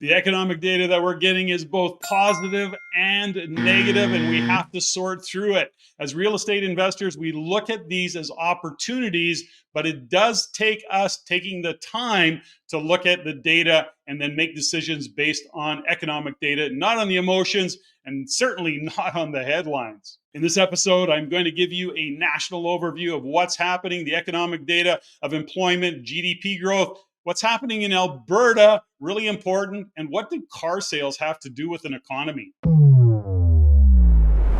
The economic data that we're getting is both positive and negative, and we have to sort through it. As real estate investors, we look at these as opportunities, but it does take us taking the time to look at the data and then make decisions based on economic data, not on the emotions, and certainly not on the headlines. In this episode, I'm going to give you a national overview of what's happening, the economic data of employment, GDP growth, what's happening in Alberta, really important, and what do car sales have to do with an economy?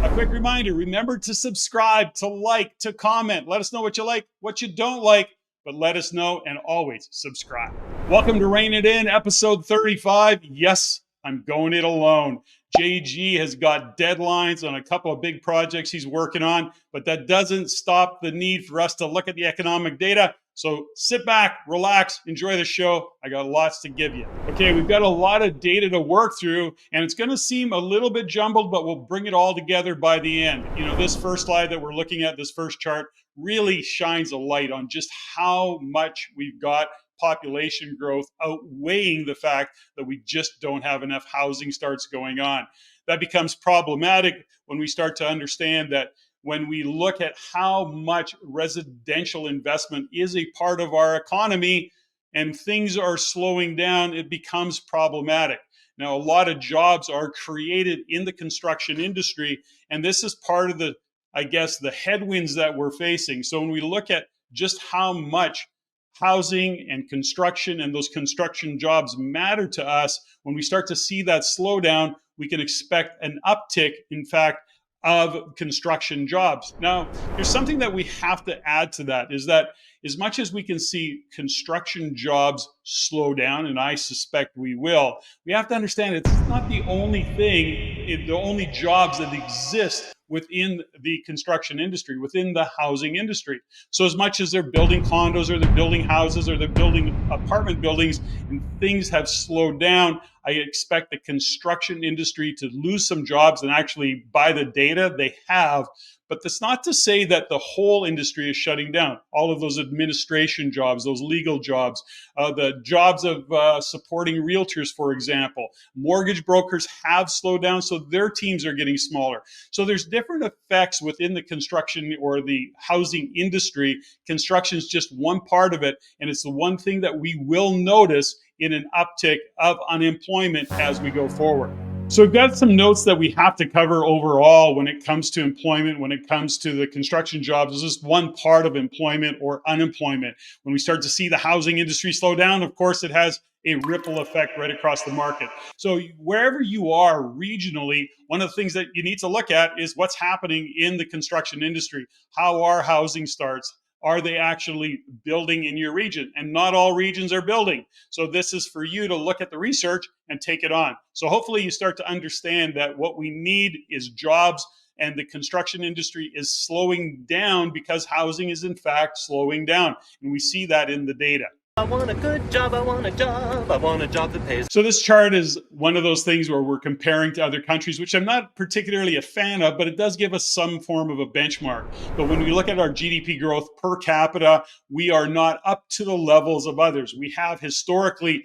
A quick reminder, remember to subscribe, to like, to comment. Let us know what you like, what you don't like, but let us know, and always subscribe. Welcome to Rein It In, episode 35. Yes, I'm going it alone. JG has got deadlines on a couple of big projects he's working on, but that doesn't stop the need for us to look at the economic data. So sit back, relax, enjoy the show. I got lots to give you. Okay, we've got a lot of data to work through, and it's going to seem a little bit jumbled, but we'll bring it all together by the end. You know, this first slide that we're looking at, this first chart, really shines a light on just how much we've got population growth outweighing the fact that we just don't have enough housing starts going on. That becomes problematic when we start to understand that when we look at how much residential investment is a part of our economy and things are slowing down, it becomes problematic. Now, a lot of jobs are created in the construction industry, and this is part of the, I guess, the headwinds that we're facing. So when we look at just how much housing and construction and those construction jobs matter to us, when we start to see that slowdown, we can expect an uptick, in fact, of construction jobs. Now, there's something that we have to add to that is that as much as we can see construction jobs slow down, and I suspect we will, we have to understand it's not the only thing, the only jobs that exist within the construction industry, within the housing industry. So as much as they're building condos or they're building houses or they're building apartment buildings and things have slowed down, I expect the construction industry to lose some jobs, and actually by the data they have. But that's not to say that the whole industry is shutting down. All of those administration jobs, those legal jobs, the jobs of supporting realtors, for example. Mortgage brokers have slowed down, so their teams are getting smaller. So there's different effects within the construction or the housing industry. Construction is just one part of it, and it's the one thing that we will notice in an uptick of unemployment as we go forward. So we've got some notes that we have to cover overall when it comes to employment, when it comes to the construction jobs. This is one part of employment or unemployment. When we start to see the housing industry slow down, of course, it has a ripple effect right across the market. So wherever you are regionally, one of the things that you need to look at is what's happening in the construction industry. How are housing starts? Are they actually building in your region? And not all regions are building. So this is for you to look at the research and take it on. So hopefully you start to understand that what we need is jobs, and the construction industry is slowing down because housing is in fact slowing down. And we see that in the data. I want a good job, I want a job, I want a job that pays. So this chart is one of those things where we're comparing to other countries, which I'm not particularly a fan of, but it does give us some form of a benchmark. But when we look at our GDP growth per capita, we are not up to the levels of others. We have historically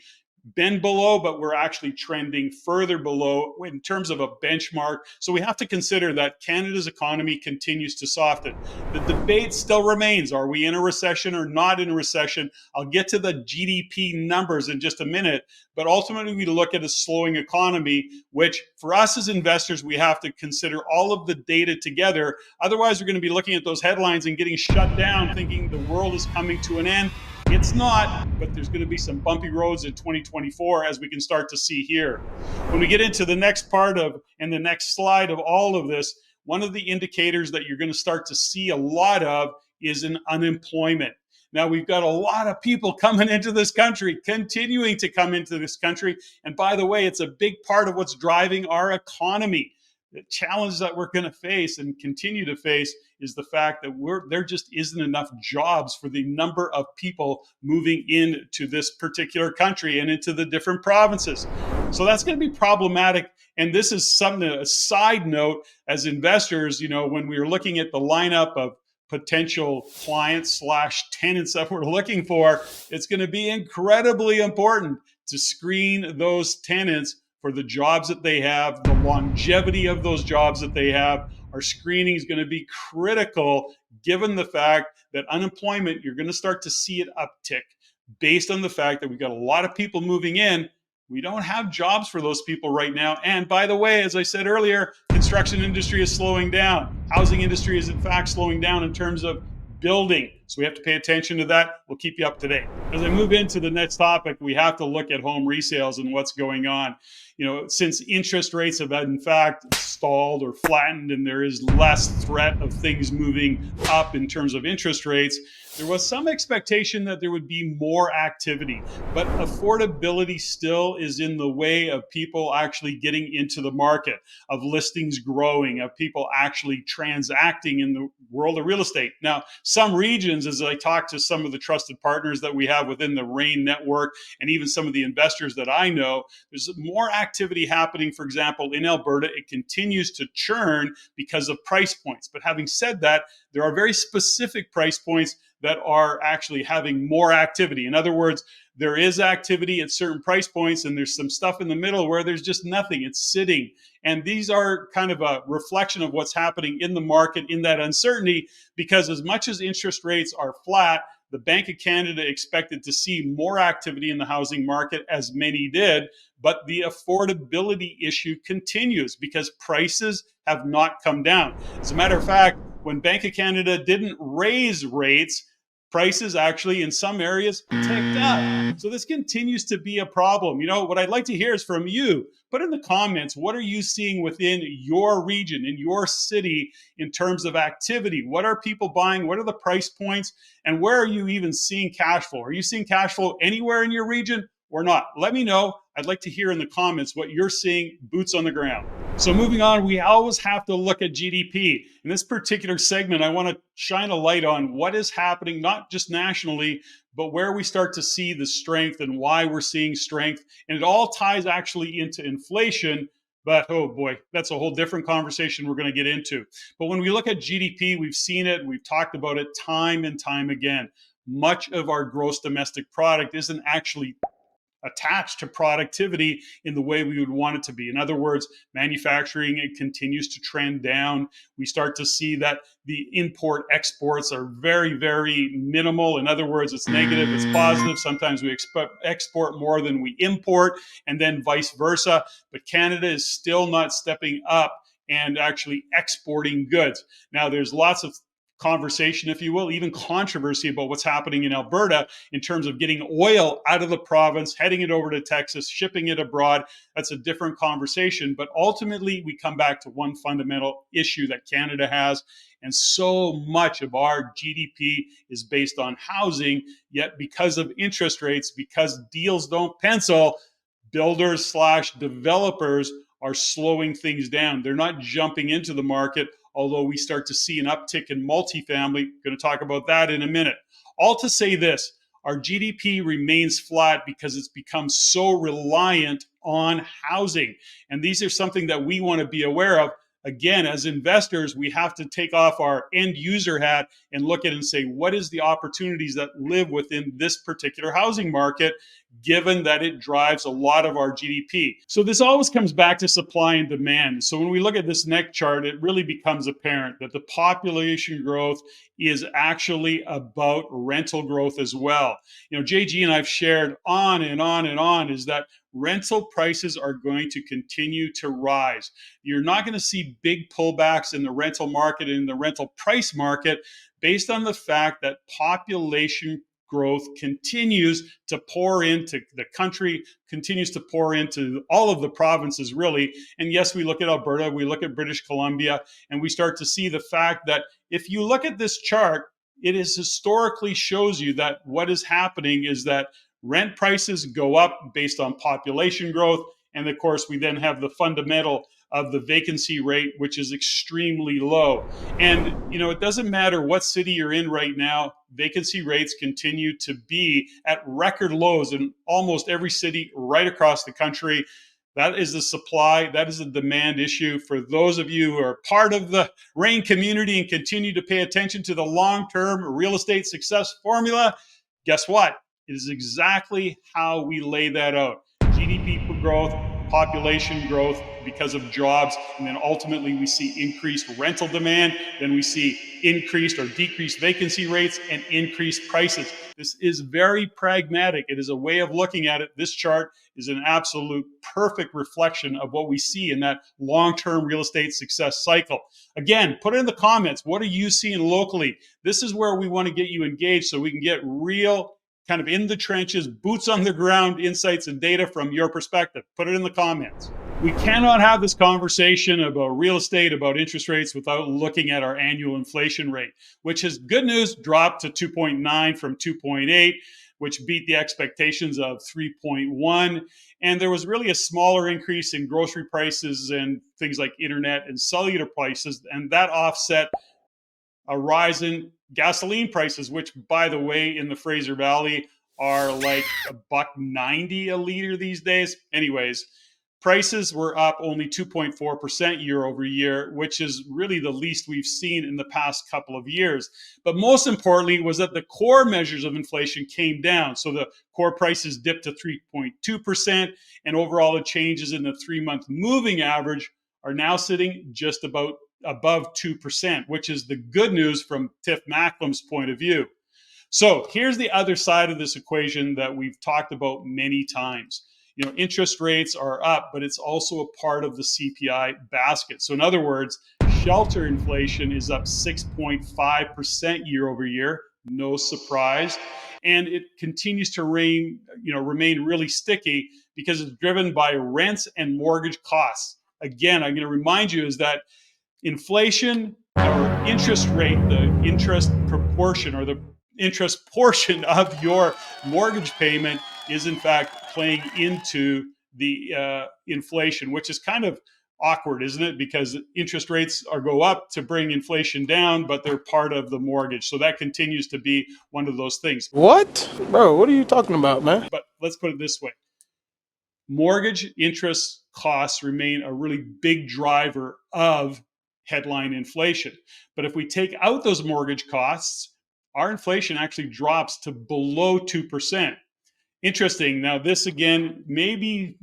been below, but we're actually trending further below in terms of a benchmark. So we have to consider that Canada's economy continues to soften. The debate still remains. Are we in a recession or not in a recession? I'll get to the GDP numbers in just a minute, but ultimately we look at a slowing economy, which for us as investors, we have to consider all of the data together. Otherwise, we're going to be looking at those headlines and getting shut down, thinking the world is coming to an end. It's not, but there's going to be some bumpy roads in 2024, as we can start to see here. When we get into the next part of, and the next slide of all of this, one of the indicators that you're going to start to see a lot of is an unemployment. Now, we've got a lot of people coming into this country, continuing to come into this country. And by the way, it's a big part of what's driving our economy. The challenge that we're going to face and continue to face is the fact that there just isn't enough jobs for the number of people moving into this particular country and into the different provinces. So that's going to be problematic. And this is something, a side note, as investors, you know, when we're looking at the lineup of potential clients / tenants that we're looking for, it's going to be incredibly important to screen those tenants for the jobs that they have, the longevity of those jobs that they have. Our screening is going to be critical given the fact that unemployment, you're going to start to see it uptick based on the fact that we've got a lot of people moving in. We don't have jobs for those people right now. And by the way, as I said earlier, construction industry is slowing down. Housing industry is in fact slowing down in terms of building. So we have to pay attention to that. We'll keep you up to date. As I move into the next topic, we have to look at home resales and what's going on. Since interest rates have in fact stalled or flattened and there is less threat of things moving up in terms of interest rates, there was some expectation that there would be more activity, but affordability still is in the way of people actually getting into the market, of listings growing, of people actually transacting in the world of real estate. Now, some regions, as I talk to some of the trusted partners that we have within the RAIN network and even some of the investors that I know, there's more activity happening. For example, in Alberta, it continues to churn because of price points. But having said that, there are very specific price points that are actually having more activity. In other words, there is activity at certain price points, and there's some stuff in the middle where there's just nothing. It's sitting. And these are kind of a reflection of what's happening in the market in that uncertainty, because as much as interest rates are flat, the Bank of Canada expected to see more activity in the housing market, as many did, but the affordability issue continues because prices have not come down. As a matter of fact, when Bank of Canada didn't raise rates, prices actually in some areas ticked up. So this continues to be a problem. What I'd like to hear is from you. Put in the comments, what are you seeing within your region, in your city, in terms of activity? What are people buying? What are the price points? And where are you even seeing cash flow? Are you seeing cash flow anywhere in your region or not? Let me know. I'd like to hear in the comments what you're seeing, boots on the ground. So moving on, we always have to look at GDP. In this particular segment, I want to shine a light on what is happening, not just nationally, but where we start to see the strength and why we're seeing strength. And it all ties actually into inflation. But oh boy, that's a whole different conversation we're going to get into. But when we look at GDP, we've seen it, we've talked about it time and time again. Much of our gross domestic product isn't actually attached to productivity in the way we would want it to be. In other words, manufacturing, it continues to trend down. We start to see that the import exports are very, very minimal. In other words, it's negative, it's positive. Sometimes we export more than we import, and then vice versa. But Canada is still not stepping up and actually exporting goods. Now, there's lots of conversation, if you will, even controversy about what's happening in Alberta in terms of getting oil out of the province, heading it over to Texas, shipping it abroad. That's a different conversation. But ultimately, we come back to one fundamental issue that Canada has. And so much of our GDP is based on housing. Yet because of interest rates, because deals don't pencil, builders/developers are slowing things down. They're not jumping into the market, although we start to see an uptick in multifamily. Going to talk about that in a minute. All to say this, our GDP remains flat because it's become so reliant on housing. And these are something that we want to be aware of. Again, as investors, we have to take off our end user hat and look at it and say, what is the opportunities that live within this particular housing market, given that it drives a lot of our GDP? So this always comes back to supply and demand. So when we look at this next chart, it really becomes apparent that the population growth is actually about rental growth as well. JG and I've shared on and on and on is that rental prices are going to continue to rise. You're not going to see big pullbacks in the rental market and in the rental price market based on the fact that population growth continues to pour into the country, continues to pour into all of the provinces, really. And yes, we look at Alberta, we look at British Columbia, and we start to see the fact that if you look at this chart, it is historically shows you that what is happening is that rent prices go up based on population growth. And of course, we then have the fundamental of the vacancy rate, which is extremely low. And, it doesn't matter what city you're in right now, vacancy rates continue to be at record lows in almost every city right across the country. That is the supply, that is a demand issue. For those of you who are part of the RAIN community and continue to pay attention to the long-term real estate success formula, guess what? It is exactly how we lay that out. growth, population growth because of jobs, and then ultimately we see increased rental demand, then we see increased or decreased vacancy rates and increased prices. This is very pragmatic. It is a way of looking at it. This chart is an absolute perfect reflection of what we see in that long-term real estate success cycle. Again, put it in the comments. What are you seeing locally? This is where we want to get you engaged so we can get real kind of in the trenches, boots on the ground insights and data from your perspective. Put it in the comments. We cannot have this conversation about real estate, about interest rates, without looking at our annual inflation rate, which is good news, dropped to 2.9 from 2.8, which beat the expectations of 3.1. And there was really a smaller increase in grocery prices and things like internet and cellular prices, and that offset a rise in gasoline prices, which, by the way, in the Fraser Valley are like $1.90 a liter these days. Anyways, prices were up only 2.4% year over year, which is really the least we've seen in the past couple of years. But most importantly was that the core measures of inflation came down. So the core prices dipped to 3.2%, and overall the changes in the 3-month moving average are now sitting just about above 2%, which is the good news from Tiff Macklem's point of view. So here's the other side of this equation that we've talked about many times. You know, interest rates are up, but it's also a part of the CPI basket. So in other words, shelter inflation is up 6.5% year over year. No surprise. And it continues to remain really sticky because it's driven by rents and mortgage costs. Again, I'm going to remind you is that inflation or interest rate, the interest proportion or the interest portion of your mortgage payment is in fact playing into the inflation, which is kind of awkward, isn't it? Because interest rates go up to bring inflation down, but they're part of the mortgage. So that continues to be one of those things. What? Bro, what are you talking about, man? But let's put it this way. Mortgage interest costs remain a really big driver of headline inflation. But if we take out those mortgage costs, our inflation actually drops to below 2%. Interesting. Now, this again maybe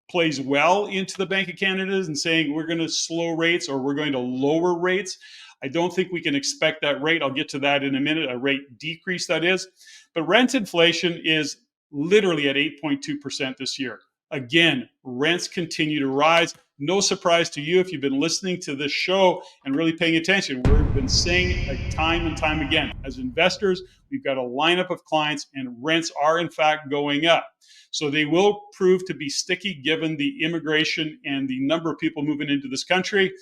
plays well into the Bank of Canada and saying we're going to slow rates or we're going to lower rates. I don't think we can expect that rate. I'll get to that in a minute, a rate decrease that is. But rent inflation is literally at 8.2% this year. Again, rents continue to rise. No surprise to you if you've been listening to this show and really paying attention. We've been saying it time and time again. As investors, we've got a lineup of clients and rents are in fact going up. So they will prove to be sticky given the immigration and the number of people moving into this country.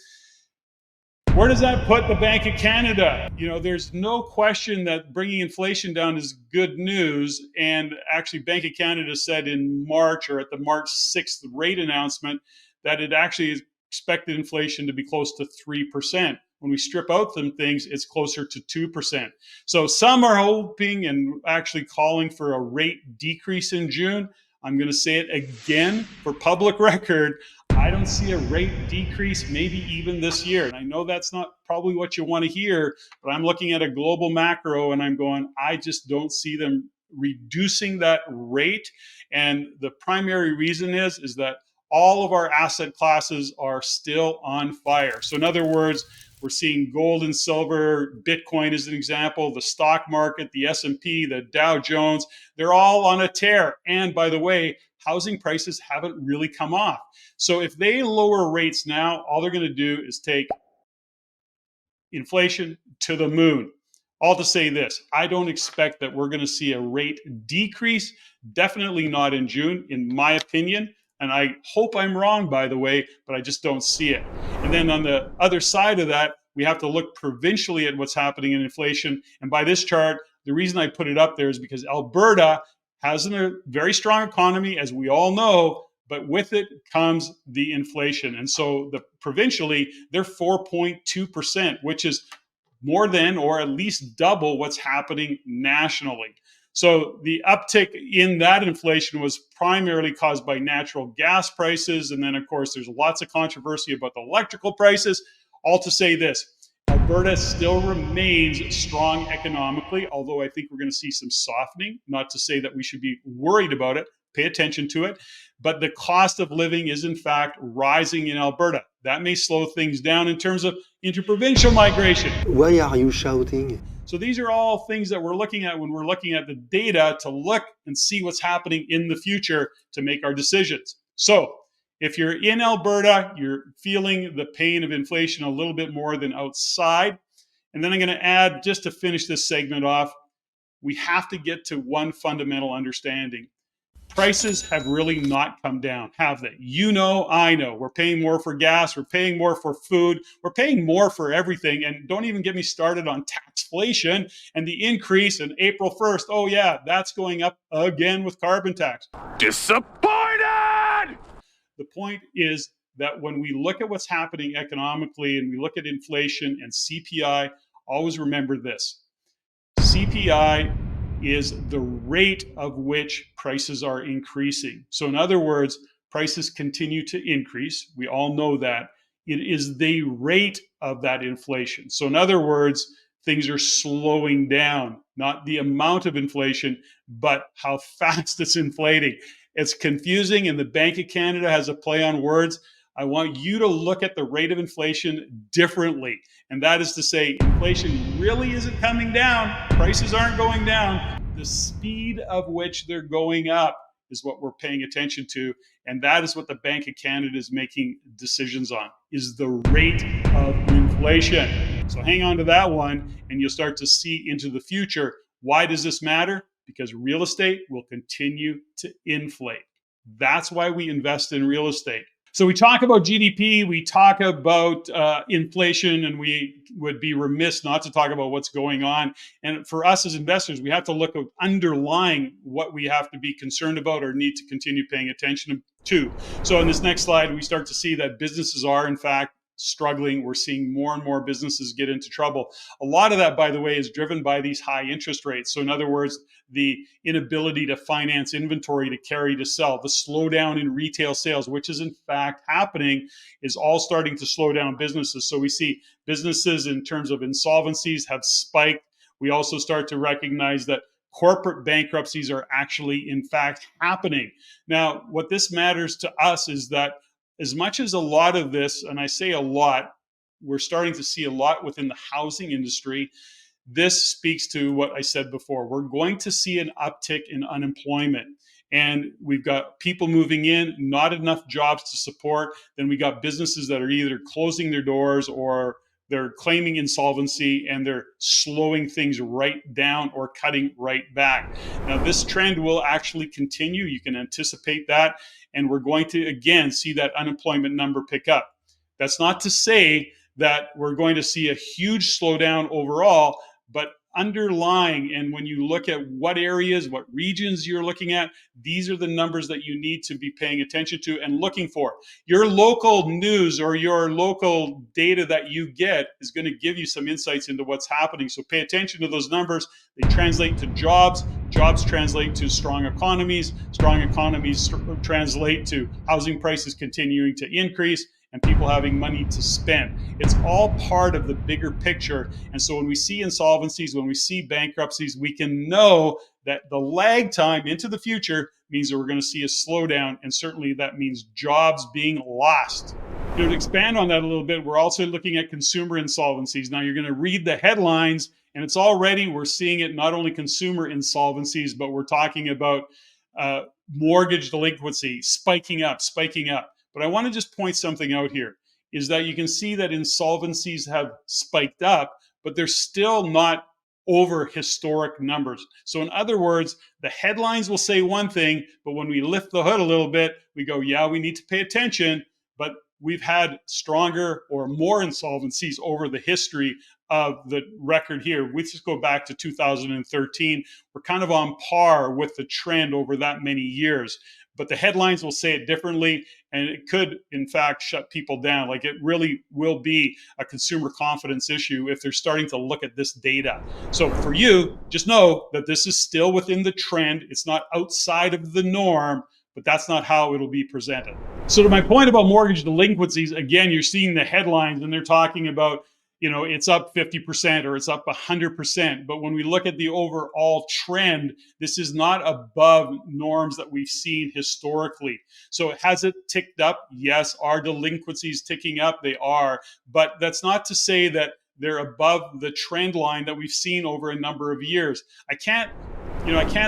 Where does that put the Bank of Canada? You know, there's no question that bringing inflation down is good news. And actually, Bank of Canada said in March or at the March 6th rate announcement that it actually expected inflation to be close to 3%. When we strip out some things, it's closer to 2%. So some are hoping and actually calling for a rate decrease in June. I'm going to say it again for public record. I don't see a rate decrease, maybe even this year. And I know that's not probably what you want to hear, but I'm looking at a global macro and I'm going, I just don't see them reducing that rate. And the primary reason is that all of our asset classes are still on fire. So in other words, we're seeing gold and silver, Bitcoin as an example, the stock market, the S&P, the Dow Jones, they're all on a tear. And by the way, housing prices haven't really come off. So if they lower rates now, all they're going to do is take inflation to the moon. All to say this, I don't expect that we're going to see a rate decrease, definitely not in June, in my opinion. And I hope I'm wrong, by the way, but I just don't see it. And then on the other side of that, we have to look provincially at what's happening in inflation. And by this chart, the reason I put it up there is because Alberta has a very strong economy, as we all know, but with it comes the inflation. And so provincially, they're 4.2%, which is more than or at least double what's happening nationally. So the uptick in that inflation was primarily caused by natural gas prices. And then, of course, there's lots of controversy about the electrical prices. All to say this, Alberta still remains strong economically, although I think we're going to see some softening. Not to say that we should be worried about it, pay attention to it. But the cost of living is in fact rising in Alberta. That may slow things down in terms of interprovincial migration. Why are you shouting? So these are all things that we're looking at when we're looking at the data to look and see what's happening in the future to make our decisions. So if you're in Alberta, you're feeling the pain of inflation a little bit more than outside. And then I'm going to add, just to finish this segment off, we have to get to one fundamental understanding. Prices have really not come down, have they? You know, I know. We're paying more for gas. We're paying more for food. We're paying more for everything. And don't even get me started on taxflation and the increase in April 1st. Oh, yeah, that's going up again with carbon tax. Disappointed! The point is that when we look at what's happening economically and we look at inflation and CPI, always remember this. CPI is the rate of which prices are increasing. So in other words, prices continue to increase. We all know that. It is the rate of that inflation. So in other words, things are slowing down, not the amount of inflation, but how fast it's inflating. It's confusing, and the Bank of Canada has a play on words. I want you to look at the rate of inflation differently. And that is to say, inflation really isn't coming down. Prices aren't going down. The speed of which they're going up is what we're paying attention to. And that is what the Bank of Canada is making decisions on, is the rate of inflation. So hang on to that one, and you'll start to see into the future. Why does this matter? Because real estate will continue to inflate. That's why we invest in real estate. So we talk about GDP, we talk about inflation, and we would be remiss not to talk about what's going on. And for us as investors, we have to look at underlying what we have to be concerned about or need to continue paying attention to. So in this next slide, we start to see that businesses are, in fact, struggling. We're seeing more and more businesses get into trouble. A lot of that, by the way, is driven by these high interest rates. So in other words, the inability to finance inventory, to carry, to sell, the slowdown in retail sales, which is in fact happening, is all starting to slow down businesses. So we see businesses in terms of insolvencies have spiked. We also start to recognize that corporate bankruptcies are actually, in fact, happening. Now, what this matters to us is that as much as a lot of this, and I say a lot, we're starting to see a lot within the housing industry, this speaks to what I said before. We're going to see an uptick in unemployment. And we've got people moving in, not enough jobs to support. Then we got businesses that are either closing their doors or they're claiming insolvency, and they're slowing things right down or cutting right back. Now, this trend will actually continue. You can anticipate that. And we're going to, again, see that unemployment number pick up. That's not to say that we're going to see a huge slowdown overall, but underlying, and when you look at what areas, what regions you're looking at, these are the numbers that you need to be paying attention to and looking for. Your local news or your local data that you get is going to give you some insights into what's happening. So pay attention to those numbers. They translate to jobs. Jobs translate to strong economies. Strong economies translate to housing prices continuing to increase and people having money to spend. It's all part of the bigger picture. And so when we see insolvencies, when we see bankruptcies, we can know that the lag time into the future means that we're going to see a slowdown. And certainly that means jobs being lost. To expand on that a little bit, we're also looking at consumer insolvencies. Now you're going to read the headlines, and it's already, we're seeing it, not only consumer insolvencies, but we're talking about mortgage delinquency spiking up. But I want to just point something out here, is that you can see that insolvencies have spiked up, but they're still not over historic numbers. So in other words, the headlines will say one thing, but when we lift the hood a little bit, we go, yeah, we need to pay attention, but we've had stronger or more insolvencies over the history of the record here. We just go back to 2013. We're kind of on par with the trend over that many years. But the headlines will say it differently, and it could, in fact, shut people down. Like, it really will be a consumer confidence issue if they're starting to look at this data. So for you, just know that this is still within the trend. It's not outside of the norm, but that's not how it'll be presented. So to my point about mortgage delinquencies, again, you're seeing the headlines, and they're talking about it's up 50% or it's up 100%. But when we look at the overall trend, this is not above norms that we've seen historically. So has it ticked up? Yes. Are delinquencies ticking up? They are. But that's not to say that they're above the trend line that we've seen over a number of years. I can't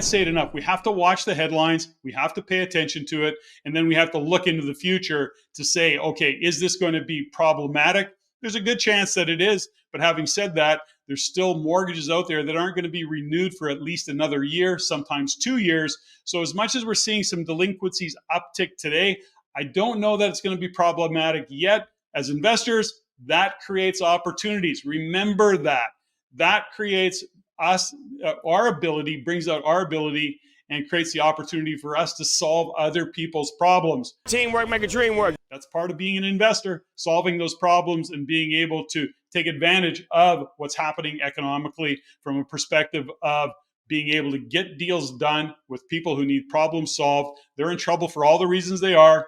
say it enough. We have to watch the headlines. We have to pay attention to it. And then we have to look into the future to say, okay, is this going to be problematic? There's a good chance that it is. But having said that, there's still mortgages out there that aren't going to be renewed for at least another year, sometimes 2 years. So as much as we're seeing some delinquencies uptick today, I don't know that it's going to be problematic yet. As investors, that creates opportunities. Remember that. That creates brings out our ability and creates the opportunity for us to solve other people's problems. Teamwork make a dream work. That's part of being an investor, solving those problems and being able to take advantage of what's happening economically from a perspective of being able to get deals done with people who need problems solved. They're in trouble for all the reasons they are.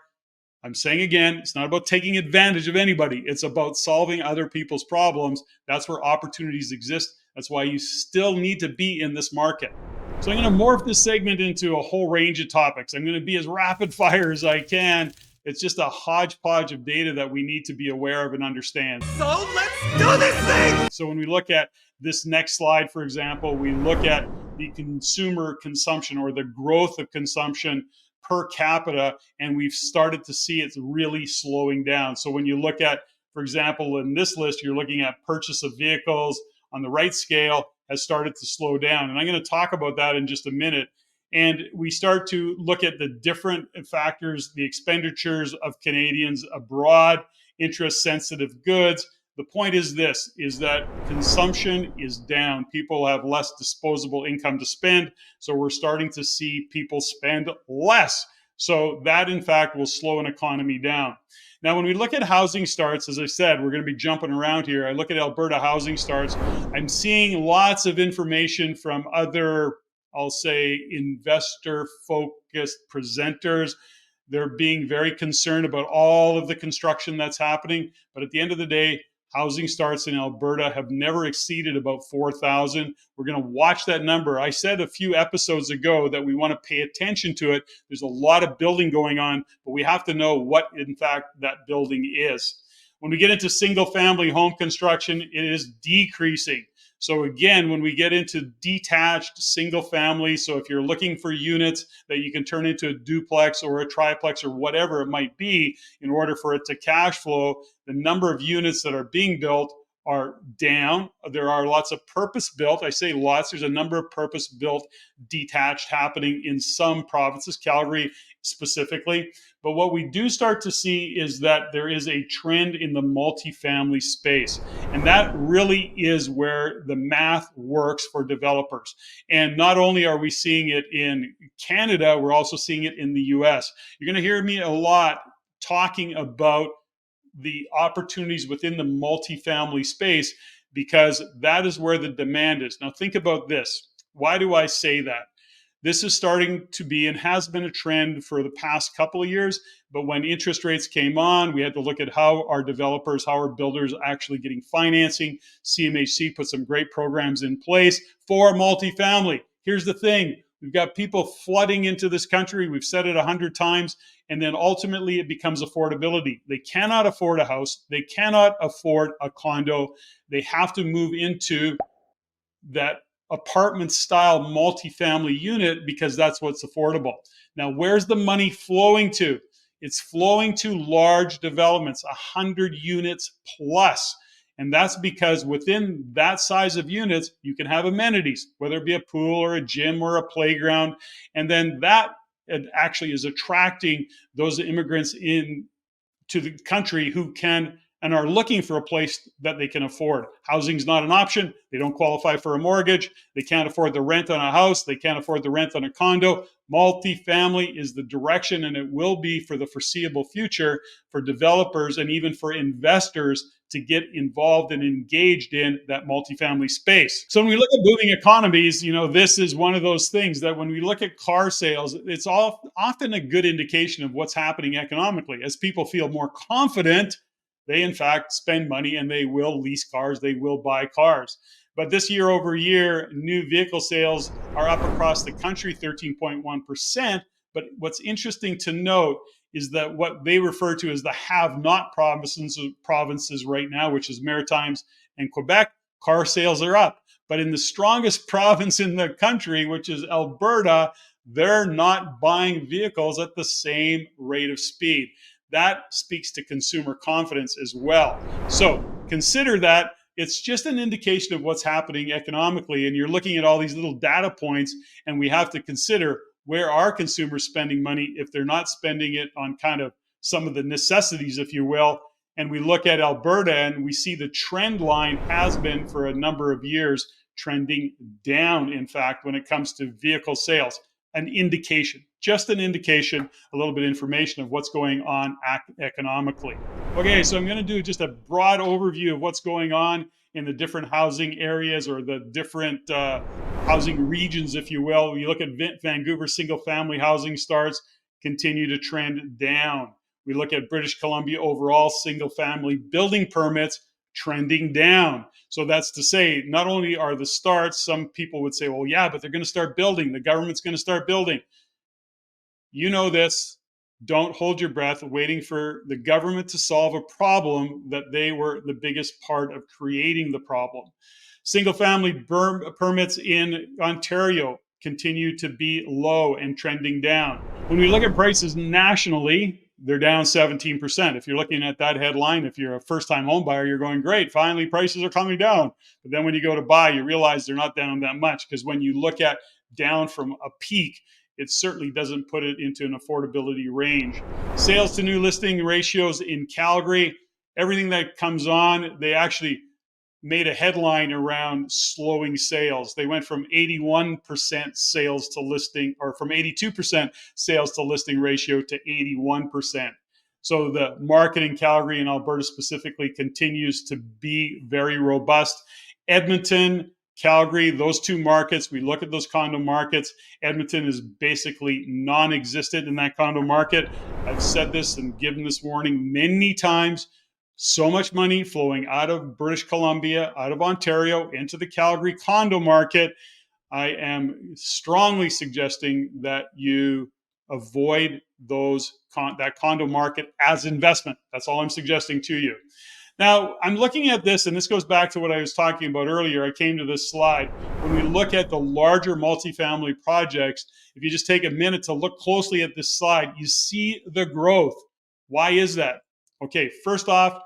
I'm saying again, it's not about taking advantage of anybody. It's about solving other people's problems. That's where opportunities exist. That's why you still need to be in this market. So I'm going to morph this segment into a whole range of topics. I'm going to be as rapid fire as I can. It's just a hodgepodge of data that we need to be aware of and understand. So let's do this thing! So when we look at this next slide, for example, we look at the consumer consumption or the growth of consumption per capita, and we've started to see it's really slowing down. So when you look at, for example, in this list, you're looking at purchase of vehicles on the right scale has started to slow down. And I'm going to talk about that in just a minute. And we start to look at the different factors, the expenditures of Canadians abroad, interest sensitive goods. The point is this, is that consumption is down. People have less disposable income to spend. So we're starting to see people spend less. So that, in fact, will slow an economy down. Now, when we look at housing starts, as I said, we're going to be jumping around here. I look at Alberta housing starts. I'm seeing lots of information from other, I'll say, investor-focused presenters. They're being very concerned about all of the construction that's happening. But at the end of the day, housing starts in Alberta have never exceeded about 4,000. We're going to watch that number. I said a few episodes ago that we want to pay attention to it. There's a lot of building going on, but we have to know what, in fact, that building is. When we get into single-family home construction, it is decreasing. So again, when we get into detached single family, so if you're looking for units that you can turn into a duplex or a triplex or whatever it might be, in order for it to cash flow, the number of units that are being built are down. There are lots of purpose-built. I say lots. There's a number of purpose-built detached happening in some provinces, Calgary specifically. But what we do start to see is that there is a trend in the multifamily space. And that really is where the math works for developers. And not only are we seeing it in Canada, we're also seeing it in the US. You're going to hear me a lot talking about the opportunities within the multifamily space because that is where the demand is. Now think about this. Why do I say that? This is starting to be and has been a trend for the past couple of years. But when interest rates came on, we had to look at how our developers, how our builders are actually getting financing. CMHC put some great programs in place for multifamily. Here's the thing. We've got people flooding into this country. We've said it 100 times. And then ultimately it becomes affordability. They cannot afford a house. They cannot afford a condo. They have to move into that apartment style multifamily unit because that's what's affordable. Now, where's the money flowing to? It's flowing to large developments, 100 units plus. And that's because within that size of units, you can have amenities, whether it be a pool or a gym or a playground. And then that actually is attracting those immigrants in to the country who can and are looking for a place that they can afford. Housing's not an option. They don't qualify for a mortgage. They can't afford the rent on a house. They can't afford the rent on a condo. Multifamily is the direction, and it will be for the foreseeable future for developers and even for investors to get involved and engaged in that multifamily space. So when we look at booming economies, this is one of those things that when we look at car sales, it's often a good indication of what's happening economically. As people feel more confident, They, in fact, spend money and they will lease cars, they will buy cars. But this year over year, new vehicle sales are up across the country 13.1%. But what's interesting to note is that what they refer to as the have-not provinces right now, which is Maritimes and Quebec, car sales are up. But in the strongest province in the country, which is Alberta, they're not buying vehicles at the same rate of speed. That speaks to consumer confidence as well. So consider that it's just an indication of what's happening economically. And you're looking at all these little data points, and we have to consider, where are consumers spending money if they're not spending it on kind of some of the necessities, if you will. And we look at Alberta and we see the trend line has been for a number of years trending down, in fact, when it comes to vehicle sales. An indication, just an indication, a little bit of information of what's going on economically. Okay, so I'm going to do just a broad overview of what's going on in the different housing areas or the different housing regions, if you will. You look at Vancouver, single family housing starts continue to trend down. We look at British Columbia overall, single family building permits trending down. So that's to say, not only are the starts, some people would say, well, yeah, but they're going to start building. The government's going to start building. You know this. Don't hold your breath waiting for the government to solve a problem that they were the biggest part of creating the problem. Single family permits in Ontario continue to be low and trending down. When we look at prices nationally, they're down 17%. If you're looking at that headline, if you're a first-time home buyer, you're going, great, finally prices are coming down. But then when you go to buy, you realize they're not down that much, because when you look at down from a peak, it certainly doesn't put it into an affordability range. Sales to new listing ratios in Calgary, everything that comes on, they actually made a headline around slowing sales. They went from 81% sales to listing, or from 82% sales to listing ratio to 81%. So the market in Calgary and Alberta specifically continues to be very robust. Edmonton, Calgary, those two markets, we look at those condo markets. Edmonton is basically non-existent in that condo market. I've said this and given this warning many times. So much money flowing out of British Columbia, out of Ontario, into the Calgary condo market. I am strongly suggesting that you avoid that condo market as investment. That's all I'm suggesting to you. Now, I'm looking at this, and this goes back to what I was talking about earlier. I came to this slide. When we look at the larger multifamily projects, if you just take a minute to look closely at this slide, you see the growth. Why is that? Okay, first off,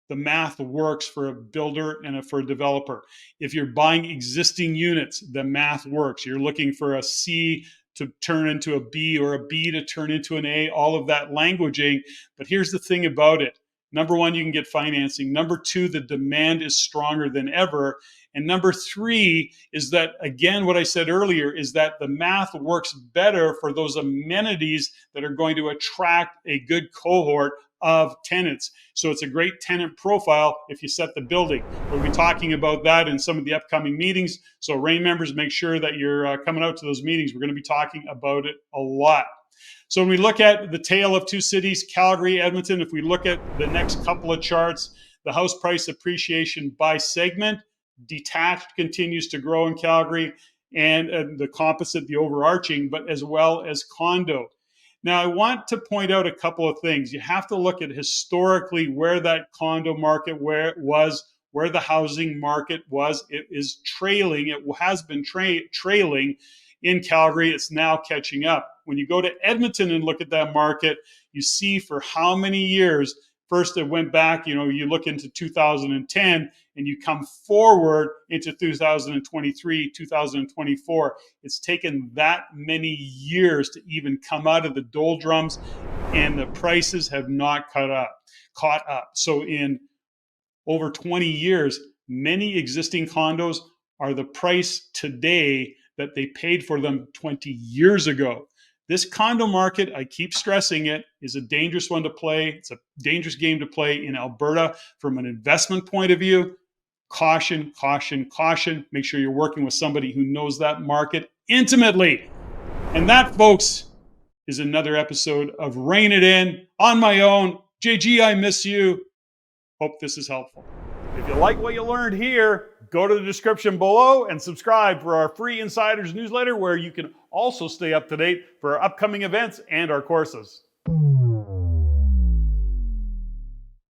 the math works for a builder and for a developer. If you're buying existing units, the math works. You're looking for a C to turn into a B or a B to turn into an A, all of that languaging. But here's the thing about it. Number one, you can get financing. Number two, the demand is stronger than ever. And number three is that, again, what I said earlier is that the math works better for those amenities that are going to attract a good cohort of tenants. So it's a great tenant profile if you set the building. We'll be talking about that in some of the upcoming meetings. So RAIN members, make sure that you're coming out to those meetings. We're going to be talking about it a lot. So when we look at the tale of two cities, Calgary, Edmonton, if we look at the next couple of charts, the house price appreciation by segment, detached continues to grow in Calgary, and the composite, the overarching, but as well as condo. Now, I want to point out a couple of things. You have to look at historically where that condo market where the housing market was. It is trailing. It has been trailing in Calgary. It's now catching up. When you go to Edmonton and look at that market, you see for how many years. First, it went back, you look into 2010 and you come forward into 2023, 2024. It's taken that many years to even come out of the doldrums, and the prices have not caught up. So in over 20 years, many existing condos are the price today that they paid for them 20 years ago. This condo market, I keep stressing it, is a dangerous one to play. It's a dangerous game to play in Alberta from an investment point of view. Caution, caution, caution. Make sure you're working with somebody who knows that market intimately. And that, folks, is another episode of Rein It In on my own. JG, I miss you. Hope this is helpful. If you like what you learned here, go to the description below and subscribe for our free Insiders newsletter, where you can also stay up to date for our upcoming events and our courses.